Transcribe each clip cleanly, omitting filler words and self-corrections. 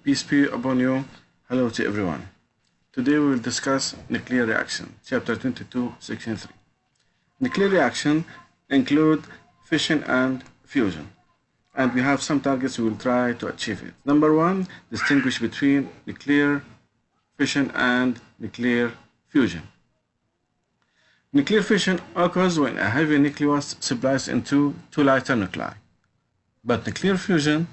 Peace be upon you. Hello to everyone. Today we will discuss nuclear reaction, chapter 22, section 3. Nuclear reaction include fission and fusion, and we have some targets we will try to achieve it. Number one, distinguish between nuclear fission and nuclear fusion. Nuclear fission occurs when a heavy nucleus splits into two lighter nuclei, but nuclear fusion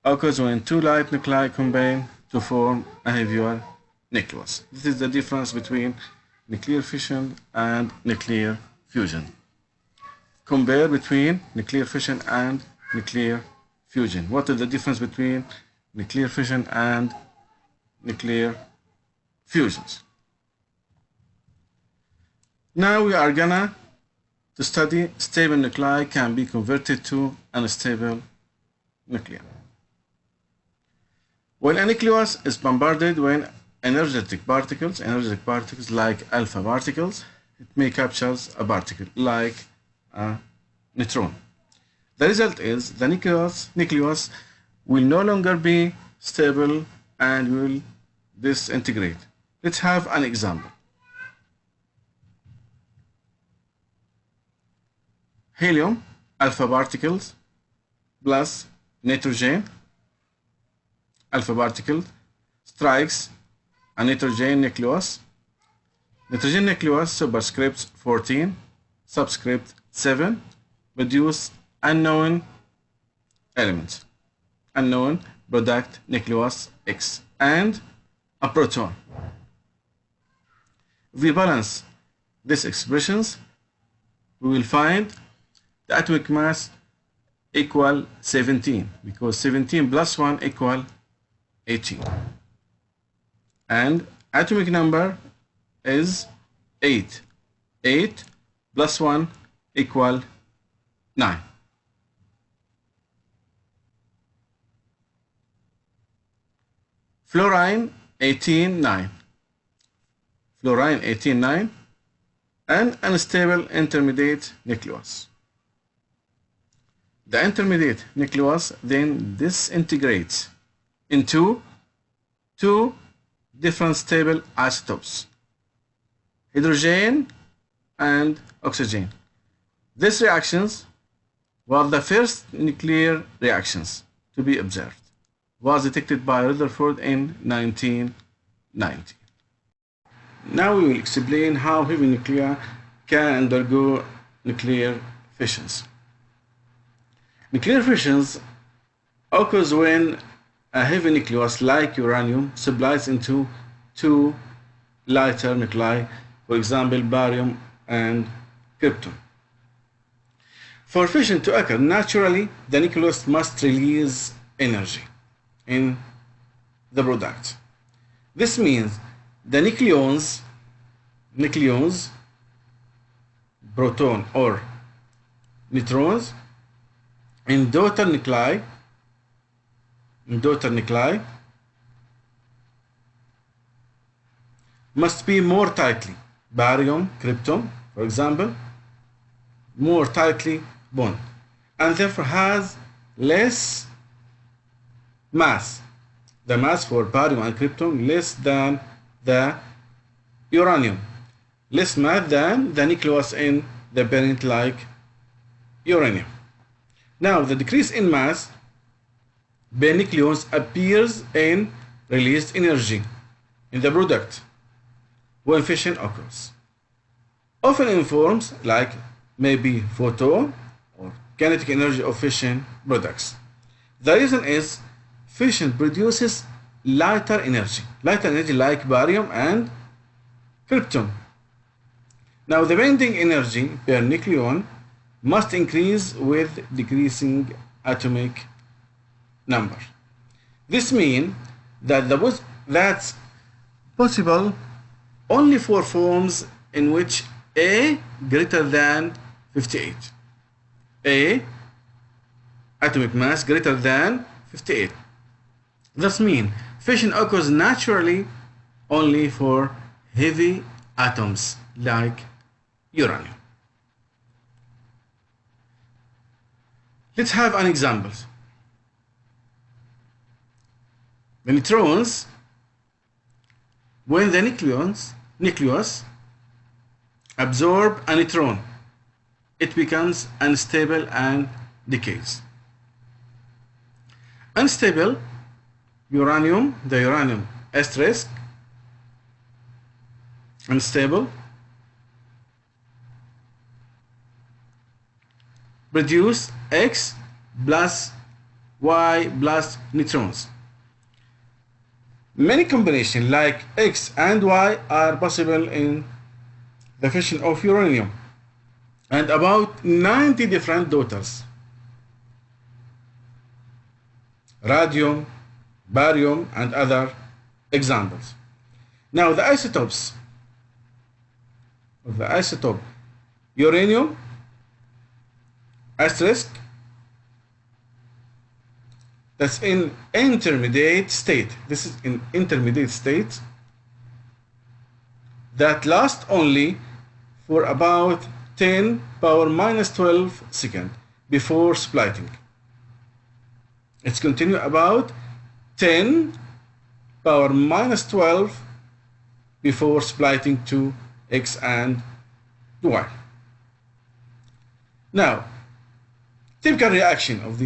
occurs when two light nuclei combine to form a heavier nucleus. This is the difference between nuclear fission and nuclear fusion. Compare between nuclear fission and nuclear fusion. What is the difference between nuclear fission and nuclear fusions? Now we are gonna to study stable nuclei can be converted to unstable nuclei. When a nucleus is bombarded when energetic particles like alpha particles, it may capture a particle like a neutron. The result is the nucleus will no longer be stable and will disintegrate. Let's have an example. Helium, alpha particles, plus nitrogen, alpha particle, strikes a nitrogen nucleus. Nitrogen nucleus superscript 14, subscript 7, produce unknown elements, unknown product nucleus X, and a proton. If we balance these expressions, we will find the atomic mass equal 17, because 17 plus 1 equal 18. And atomic number is 8. 8 plus 1 equal 9. Fluorine 18,9. Fluorine 18,9. An unstable intermediate nucleus. The intermediate nucleus then disintegrates into two different stable isotopes, hydrogen and oxygen. These reactions were the first nuclear reactions to be observed. Was detected by Rutherford in 1990. Now we will explain how heavy nuclei can undergo nuclear fissions. Nuclear fissions occurs when a heavy nucleus like uranium splits into two lighter nuclei, for example, barium and krypton. For fission to occur naturally, the nucleus must release energy in the product. This means the nucleons, proton or neutrons, in daughter nuclei must be more tightly, barium, krypton, for example, more tightly bound, and therefore has less mass. The mass for barium and krypton less than the uranium, less mass than the nucleus in the parent like uranium. Now the decrease in mass per nucleus appears in released energy in the product when fission occurs, often in forms like maybe photon or kinetic energy of fission products. The reason is fission produces lighter energy like barium and krypton. Now the bending energy per nucleon must increase with decreasing atomic number. This means that that's possible only for forms in which A greater than 58. A atomic mass greater than 58. This means fission occurs naturally only for heavy atoms like uranium. Let's have an example. The neutrons, when the nucleus absorb a neutron, it becomes unstable and decays. Unstable uranium, the uranium asterisk, unstable, produce X plus Y plus neutrons. Many combinations like X and Y are possible in the fission of uranium, and about 90 different daughters: radium, barium, and other examples. Now the isotopes of the isotope uranium asterisk, that's in intermediate state. This is in intermediate state that lasts only for about 10 power minus 12 seconds before splitting. It's continue about 10 power minus 12 before splitting to X and Y. Now, typical reaction of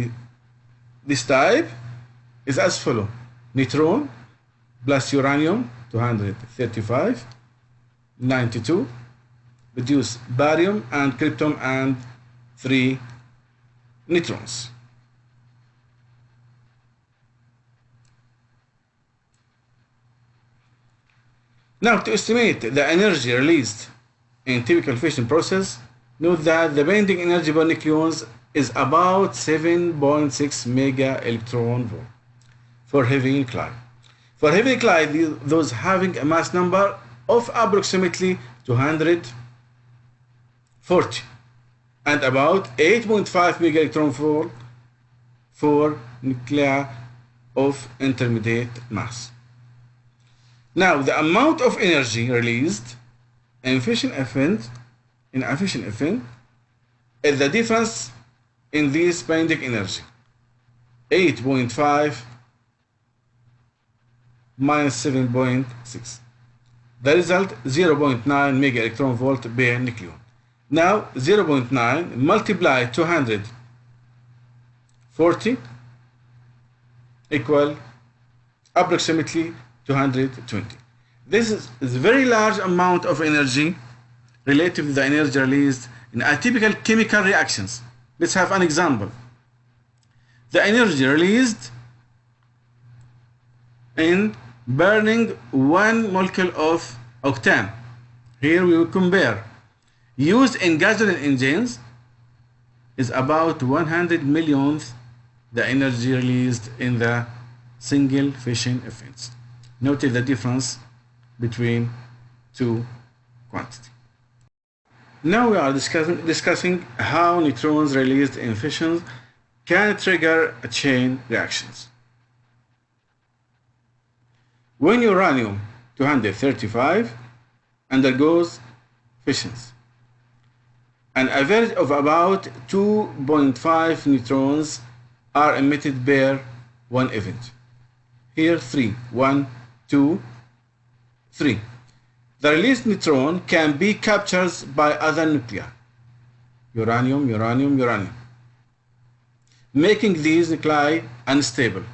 this type is as follows: neutron plus uranium 235 92 produce barium and krypton and 3 neutrons. Now, to estimate the energy released in typical fission process, note that the bending energy per nucleons is about 7.6 mega electron volt for heavy nuclei. For heavy nuclei, those having a mass number of approximately 240, and about 8.5 mega electron volt for nuclei of intermediate mass. Now, the amount of energy released in a fission event is the difference in this binding energy, 8.5 minus 7.6. The result, 0.9 mega electron volt per nucleon. Now, 0.9 multiply 240 equal approximately 220. This is a very large amount of energy relative to the energy released in atypical chemical reactions. Let's have an example. The energy released in burning 1 molecule of octane. Here we will compare. Used in gasoline engines is about 100 millionth the energy released in the single fission events. Notice the difference between two quantities. Now we are discussing how neutrons released in fissions can trigger chain reactions. When uranium 235 undergoes fissions, an average of about 2.5 neutrons are emitted per one event. Here 3, 1, 2, 3. The released neutron can be captured by other nuclei, uranium, uranium, uranium, making these nuclei unstable.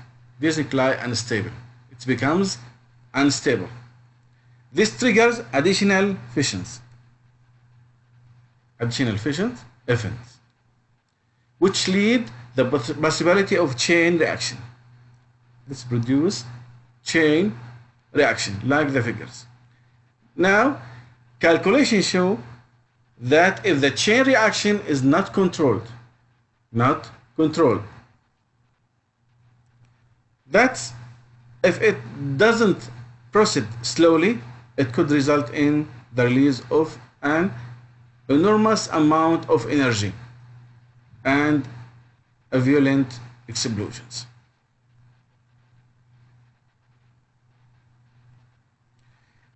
It becomes unstable. This triggers additional fissions events, which lead the possibility of chain reaction. This produce chain reaction like the figures. Now, calculations show that if the chain reaction is not controlled, that's if it doesn't proceed slowly, it could result in the release of an enormous amount of energy and violent explosions.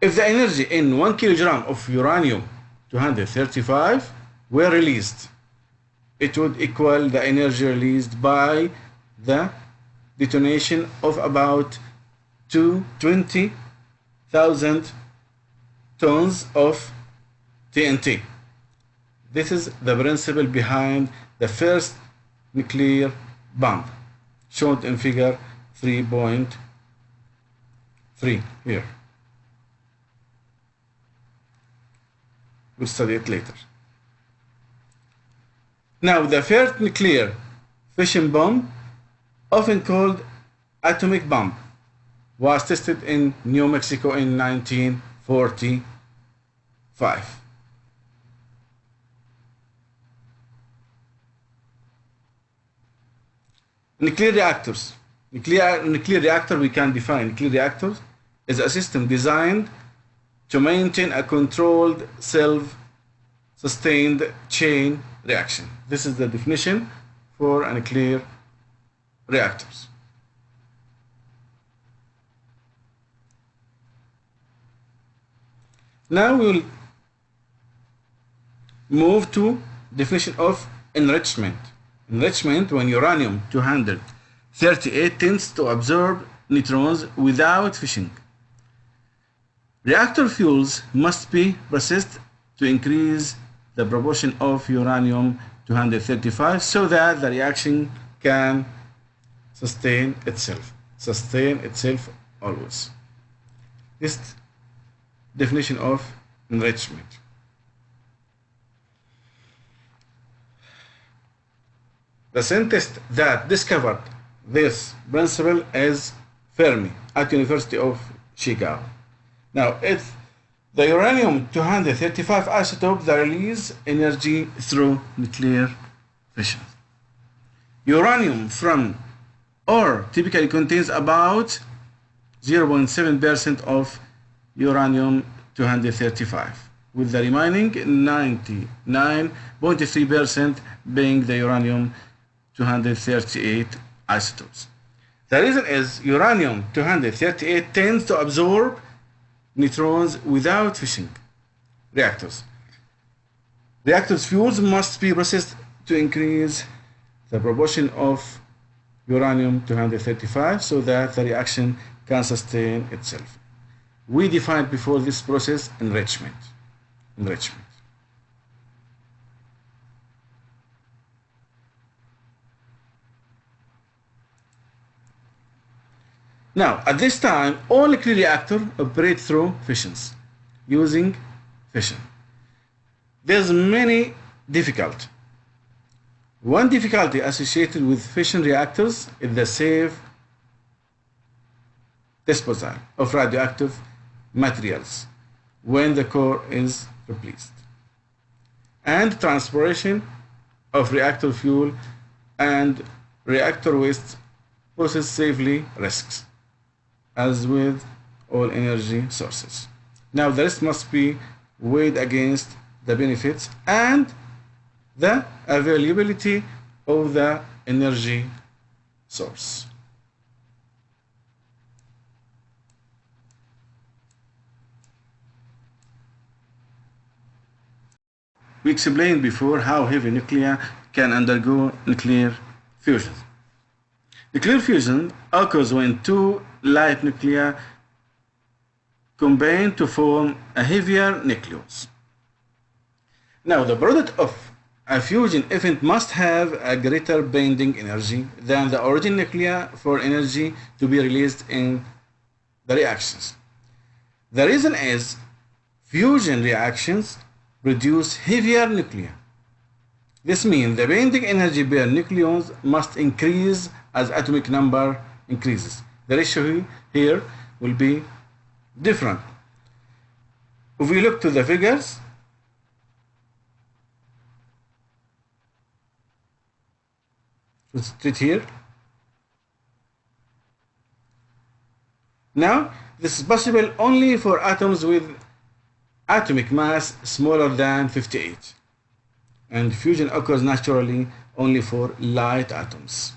If the energy in 1 kilogram of uranium 235 were released, it would equal the energy released by the detonation of about to 20,000 tons of TNT. This is the principle behind the first nuclear bomb, shown in figure 3.3 here. We'll study it later. Now, the first nuclear fission bomb, often called atomic bomb, was tested in New Mexico in 1945. Nuclear reactors. Nuclear reactor, we can define nuclear reactors is a system designed to maintain a controlled self-sustained chain reaction. This is the definition for a nuclear reactors. Now we will move to definition of enrichment. Enrichment, when uranium-238 tends to absorb neutrons without fission. Reactor fuels must be processed to increase the proportion of uranium-235 so that the reaction can sustain itself always. This definition of enrichment. The scientist that discovered this principle is Fermi at University of Chicago. Now, it's the uranium-235 isotope that releases energy through nuclear fission. Uranium from ore typically contains about 0.7% of uranium-235, with the remaining 99.3% being the uranium-238 isotopes. The reason is uranium-238 tends to absorb neutrons without fission. Reactors fuels must be processed to increase the proportion of uranium-235 so that the reaction can sustain itself. We defined before this process enrichment. Now, at this time, all nuclear reactors operate through fissions, using fission. There's many difficulties. One difficulty associated with fission reactors is the safe disposal of radioactive materials when the core is replaced, and transportation of reactor fuel and reactor waste processed safely risks, as with all energy sources. Now, the risk must be weighed against the benefits and the availability of the energy source. We explained before how heavy nuclei can undergo nuclear fusion. Nuclear fusion occurs when two light nuclei combine to form a heavier nucleus. Now, the product of a fusion event must have a greater binding energy than the original nuclei for energy to be released in the reactions. The reason is fusion reactions produce heavier nuclei. This means the binding energy per nucleons must increase as atomic number increases. The ratio here will be different. If we look to the figures, straight here. Now, this is possible only for atoms with atomic mass smaller than 58, and fusion occurs naturally only for light atoms.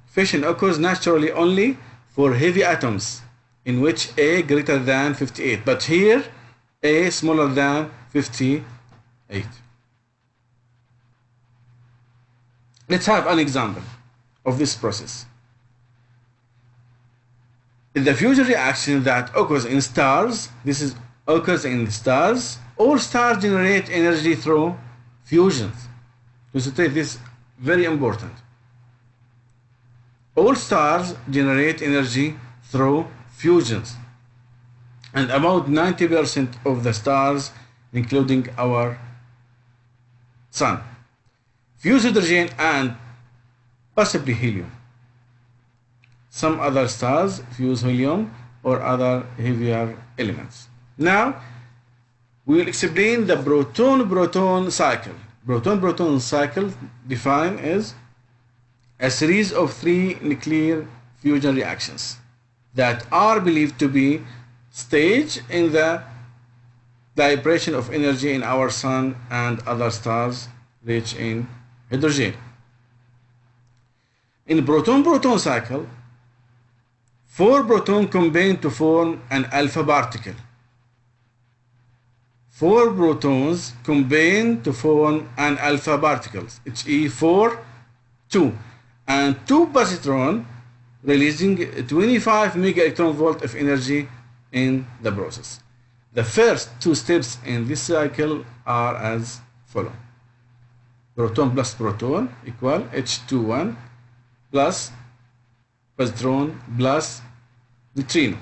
Fission occurs naturally only for heavy atoms in which A greater than 58, but here A smaller than 58. Let's have an example of this process. The fusion reaction that occurs in stars, occurs in stars. All stars generate energy through fusions. Concentrate, this very important. All stars generate energy through fusions. And about 90% of the stars, including our sun, fuse hydrogen and possibly helium. Some other stars fuse helium or other heavier elements. Now, we will explain the proton-proton cycle. Proton-proton cycle defined as a series of 3 nuclear fusion reactions that are believed to be stage in the liberation of energy in our sun and other stars rich in hydrogen. In proton-proton cycle, 4 protons combine to form an alpha particle. 4 protons combine to form an alpha particle, He4, 2, and 2 positrons, releasing 25 mega electron volt of energy in the process. The first 2 steps in this cycle are as follows. Proton plus proton equal H21 plus positron plus neutrino.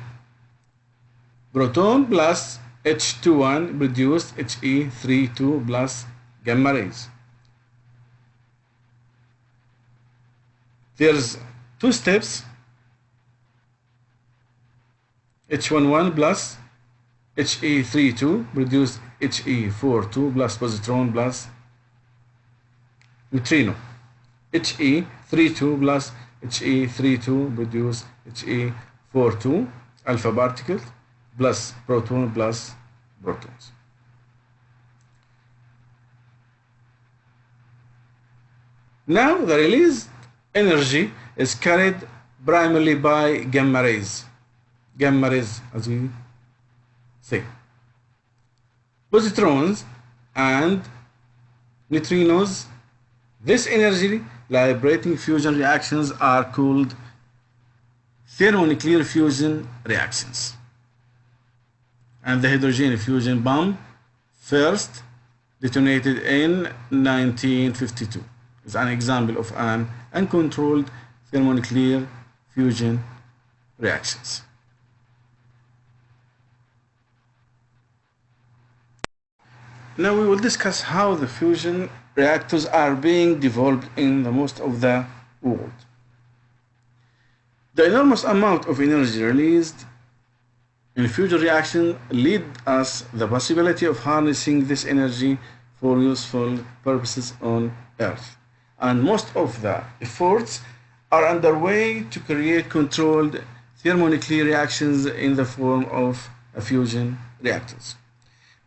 Proton plus H21 produced He32 plus gamma rays. There's 2 steps. H11 plus He32 produce He42 plus positron plus neutrino. He32 plus He32 produce He42 alpha particles plus proton plus protons. Now the released energy is carried primarily by gamma rays. Gamma rays, as we say. Positrons and neutrinos. This energy liberating fusion reactions are called thermonuclear fusion reactions. And the hydrogen fusion bomb first detonated in 1952 is an example of an uncontrolled thermonuclear fusion reactions. Now we will discuss how the fusion reactors are being developed in the most of the world. The enormous amount of energy released in fusion reaction lead us the possibility of harnessing this energy for useful purposes on Earth. And most of the efforts are underway to create controlled thermonuclear reactions in the form of fusion reactors.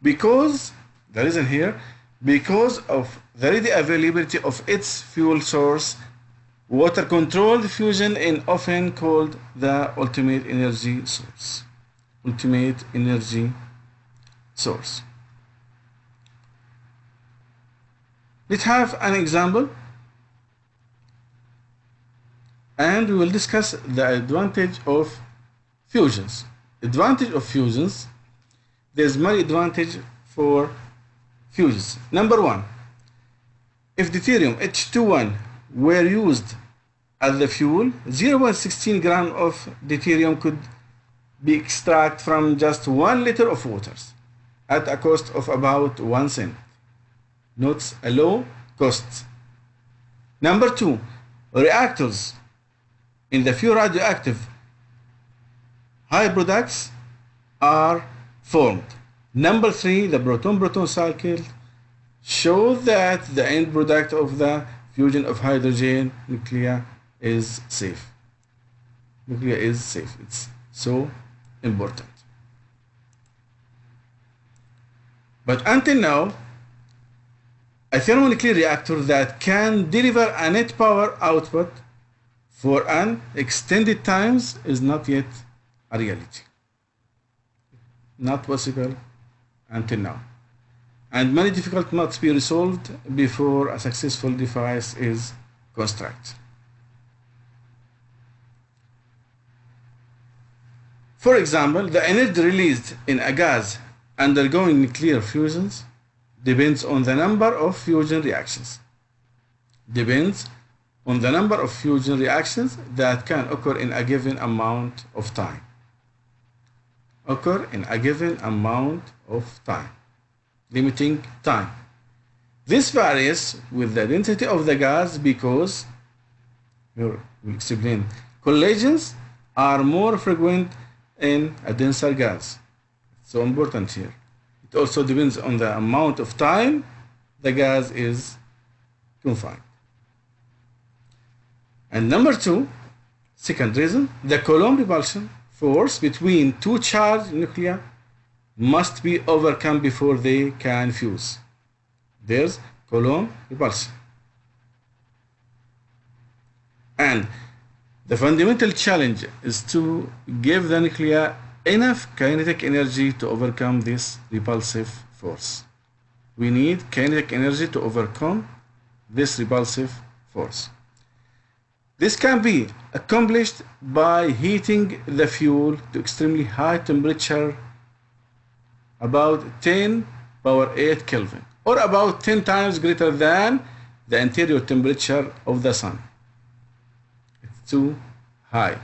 Because the reason here, because of the ready availability of its fuel source, water-controlled fusion is often called the ultimate energy source. Ultimate energy source. Let's have an example, and we will discuss the advantage of fusions. Advantage of fusions. There's many advantages for fusions. Number 1, if deuterium H21 were used as the fuel, 0.16 gram of deuterium could be extracted from just 1 liter of water at a cost of about 1 cent. Notes a low cost. Number 2, reactors in the few radioactive high products are formed. Number 3, the proton-proton cycle shows that the end product of the fusion of hydrogen nuclei is safe. Nuclei is safe. It's so important. But until now, a thermonuclear reactor that can deliver a net power output for an extended times is not yet a reality. Not possible until now. And many difficulties must be resolved before a successful device is construct. For example, the energy released in a gas undergoing nuclear fusions depends on the number of fusion reactions. Depends on the number of fusion reactions that can occur in a given amount of time. Occur in a given amount of time. Limiting time. This varies with the density of the gas because, we'll explain, collisions are more frequent in a denser gas. So important here. It also depends on the amount of time the gas is confined. And number two, second reason, the Coulomb repulsion force between two charged nuclei must be overcome before they can fuse. There's Coulomb repulsion. And the fundamental challenge is to give the nuclei enough kinetic energy to overcome this repulsive force. We need kinetic energy to overcome this repulsive force. This can be accomplished by heating the fuel to extremely high temperature, about 10 power 8 Kelvin, or about 10 times greater than the interior temperature of the sun. It's too high.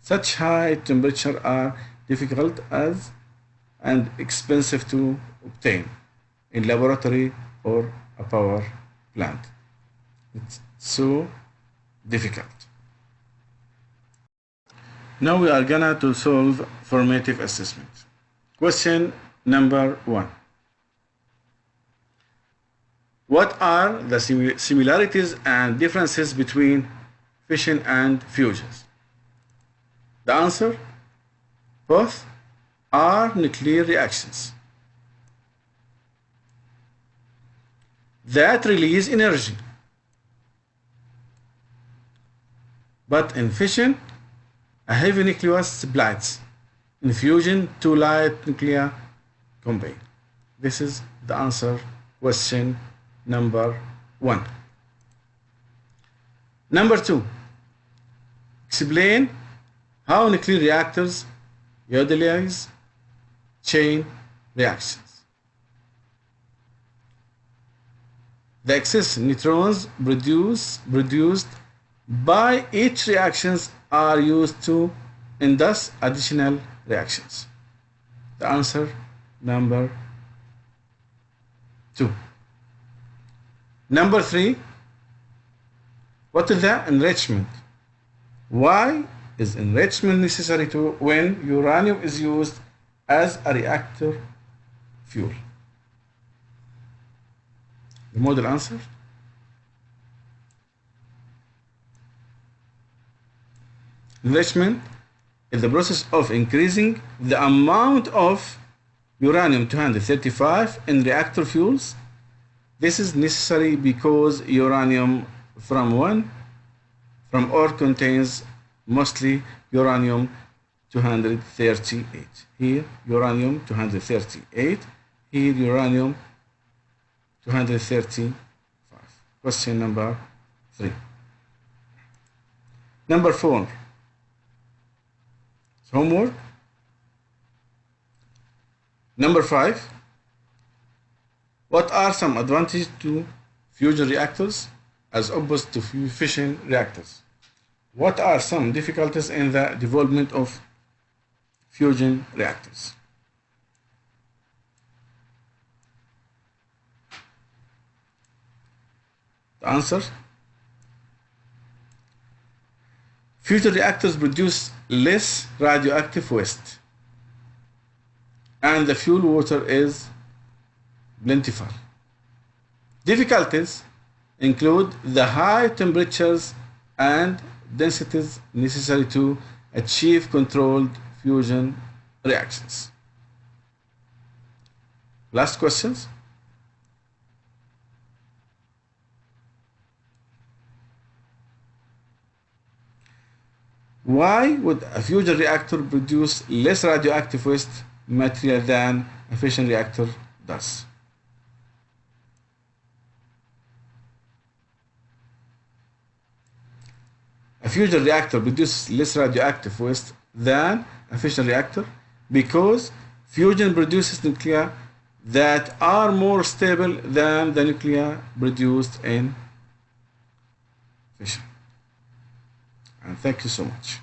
Such high temperatures are difficult and expensive to obtain in laboratory or a power plant. It's so difficult. Now we are gonna to solve formative assessment. Question number 1. What are the similarities and differences between fission and fusions? The answer: both are nuclear reactions that release energy. But in fission, a heavy nucleus splits. In fusion, two light nuclei combine. This is the answer, question number 1. Number 2. Explain how nuclear reactors utilize chain reactions. The excess neutrons produced by each reactions are used to induce additional reactions. The answer, number 2. Number 3. What is the enrichment? Why is enrichment necessary when uranium is used as a reactor fuel? The model answer: enrichment is the process of increasing the amount of uranium-235 in reactor fuels. This is necessary because uranium from ore contains mostly uranium-238. Here uranium-238, here uranium-235. Question number 3. Number 4. Homework. Number 5. What are some advantages to fusion reactors as opposed to fission reactors? What are some difficulties in the development of fusion reactors? The answer: fusion reactors produce less radioactive waste, and the fuel water is plentiful. Difficulties include the high temperatures and densities necessary to achieve controlled fusion reactions. Last questions. Why would a fusion reactor produce less radioactive waste material than a fission reactor does? A fusion reactor produces less radioactive waste than a fission reactor because fusion produces nuclei that are more stable than the nuclei produced in fission. And thank you so much.